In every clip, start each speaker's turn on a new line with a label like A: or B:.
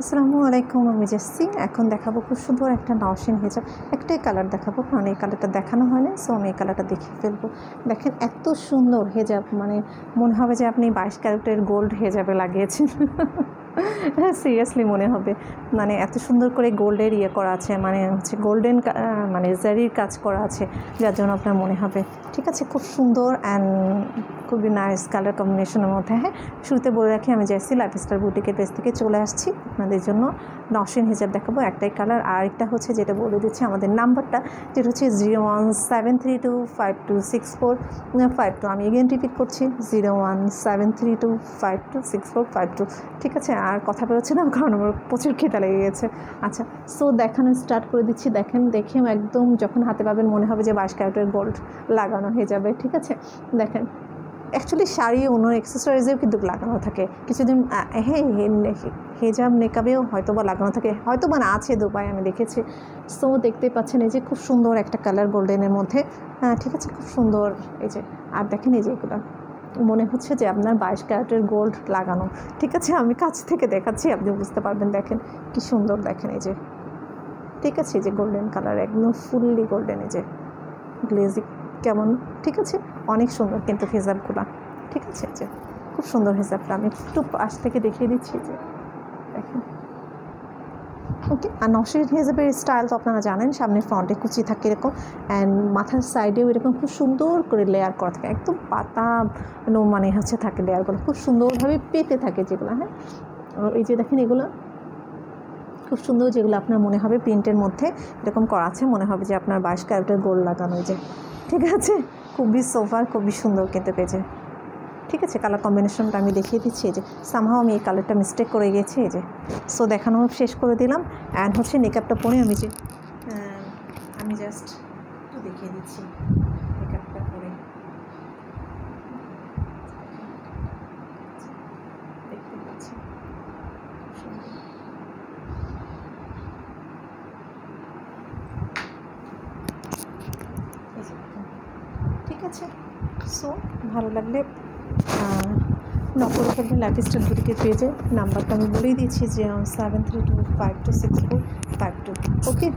A: আসসালামু আলাইকুম, আমি জেসি। এখন দেখাবো খুব সুন্দর একটা নওশিন হিজাব। একটাই কালার দেখাবো, কারণ এই কালারটা দেখানো হয় না, সো আমি এই কালারটা দেখিয়ে ফেলবো। দেখেন এত সুন্দর হেজাব, মানে মনে হবে যে আপনি 22 ক্যারেটের গোল্ড হেজাবে লাগিয়েছেন। হ্যাঁ, সিরিয়াসলি মনে হবে, মানে এত সুন্দর করে গোল্ডের ইয়ে করা আছে, মানে হচ্ছে গোল্ডেন মানে জারির কাজ করা আছে, যার জন্য আপনার মনে হবে। ঠিক আছে, খুব সুন্দর অ্যান্ড খুবই নাইস কালার কম্বিনেশনের মধ্যে। হ্যাঁ, শুরুতে বলে রাখি, আমি জেসি লাইফস্টাইল বুটিকের পেজ থেকে চলে আসছি আপনাদের জন্য নওশিন হিজাব দেখাবো। একটাই কালার, আর একটা হচ্ছে যেটা বলে দিচ্ছি আমাদের নাম্বারটা, যেটা হচ্ছে 01732526452। আমি এগেন রিপিট করছি, 01732526452। ঠিক আছে, আর কথা বেরোচ্ছে না কারণ আমার প্রচুর খেতে লেগে গেছে। আচ্ছা, সো দেখানো স্টার্ট করে দিচ্ছি। দেখেন, দেখেও একদম যখন হাতে পাবেন মনে হবে যে 22 ক্যারেটের গোল্ড লাগানো হয়ে যাবে। ঠিক আছে, দেখেন অ্যাকচুয়ালি শাড়ি অন্য অ্যাক্সেসরিজেও কিন্তু লাগানো থাকে কিছুদিন। হ্যাঁ, হেজাব নেকাবেও হয়তো বা লাগানো থাকে, হয়তো বা না আছে দুবাই, আমি দেখেছি। সো দেখতে পাচ্ছেন এই যে খুব সুন্দর একটা কালার গোল্ডেনের মধ্যে। ঠিক আছে, খুব সুন্দর। এই যে, আর দেখেন এই যে এগুলো মনে হচ্ছে যে আপনার 22 ক্যারেটের গোল্ড লাগানো। ঠিক আছে, আমি কাছ থেকে দেখাচ্ছি, আপনি বুঝতে পারবেন। দেখেন কি সুন্দর, দেখেন এই যে, ঠিক আছে, এই যে গোল্ডেন কালার, একদম ফুললি গোল্ডেন, এই যে গ্লেজি কেমন। ঠিক আছে, অনেক সুন্দর কিন্তু হেজাবগুলো। ঠিক আছে, যে খুব সুন্দর হেজাবটা, আমি একটু পাশ থেকে দেখিয়ে দিচ্ছি। যে দেখেন, ওকে। আর নওশিন হেজাবের স্টাইল তো আপনারা জানেন, সামনে ফ্রন্টে কুচি থাকে এরকম, অ্যান্ড মাথার সাইডেও এরকম খুব সুন্দর করে লেয়ার করা থাকে, একদম পাতা মানে হচ্ছে থাকে লেয়ারগুলো, খুব সুন্দরভাবে পেতে থাকে যেগুলো। হ্যাঁ, এই যে দেখেন এগুলো খুব সুন্দর, যেগুলো আপনার মনে হবে প্রিন্টের মধ্যে এরকম করা আছে, মনে হবে যে আপনার 22 ক্যারেটের গোল্ড লাগানো। যে ঠিক আছে, খুবই সোফার, খুবই সুন্দর কিন্তু পেজে। ঠিক আছে, কালার কম্বিনেশনটা আমি দেখিয়ে দিচ্ছি। এই যে সামহাও আমি এই কালারটা মিস্টেক করে গেছি। এই যে, সো দেখানো শেষ করে দিলাম। অ্যান্ড হচ্ছে মেকআপটা পরে আমি জাস্ট একটু দেখিয়ে দিচ্ছি মেকআপটা পরে। দেখতে পাচ্ছি ঠিক আছে। সো ভালো লাগলে নকল করবেন লাইফস্টাইল বুটিকের পেজে। নাম্বারটা আমি বলেই দিয়েছি, যে 7325264552। ওকে,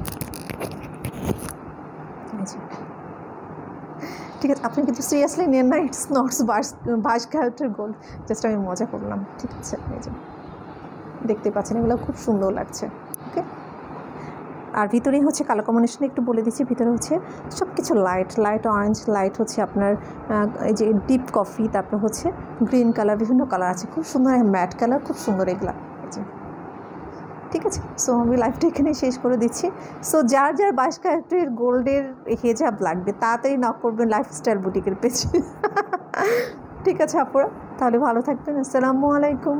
A: ঠিক আছে, আপনি কিন্তু সিরিয়াসলি নেন না, ইটস নট 22 ক্যারেটের গোল্ড, জাস্ট আমি মজা করলাম। ঠিক আছে, এই যে দেখতে পাচ্ছেন এগুলো খুব সুন্দর লাগছে। ওকে, আর ভিতরে হচ্ছে কালার কম্বিনেশন একটু বলে দিচ্ছি। ভিতরে হচ্ছে সব কিছু লাইট লাইট, অরেঞ্জ লাইট হচ্ছে আপনার এই যে ডিপ কফি, তারপর হচ্ছে গ্রিন কালার, বিভিন্ন কালার আছে, খুব সুন্দর ম্যাট কালার, খুব সুন্দর এগুলা। এই যে ঠিক আছে, সো আমি লাইভটা এখানে শেষ করে দিচ্ছি। সো যার 22 ক্যারেটের গোল্ডের হেজাব লাগবে তাড়াতাড়ি নক করবেন লাইফস্টাইল বুটিকের পেজে। ঠিক আছে আপুরা, তাহলে ভালো থাকবেন। আসসালামু আলাইকুম।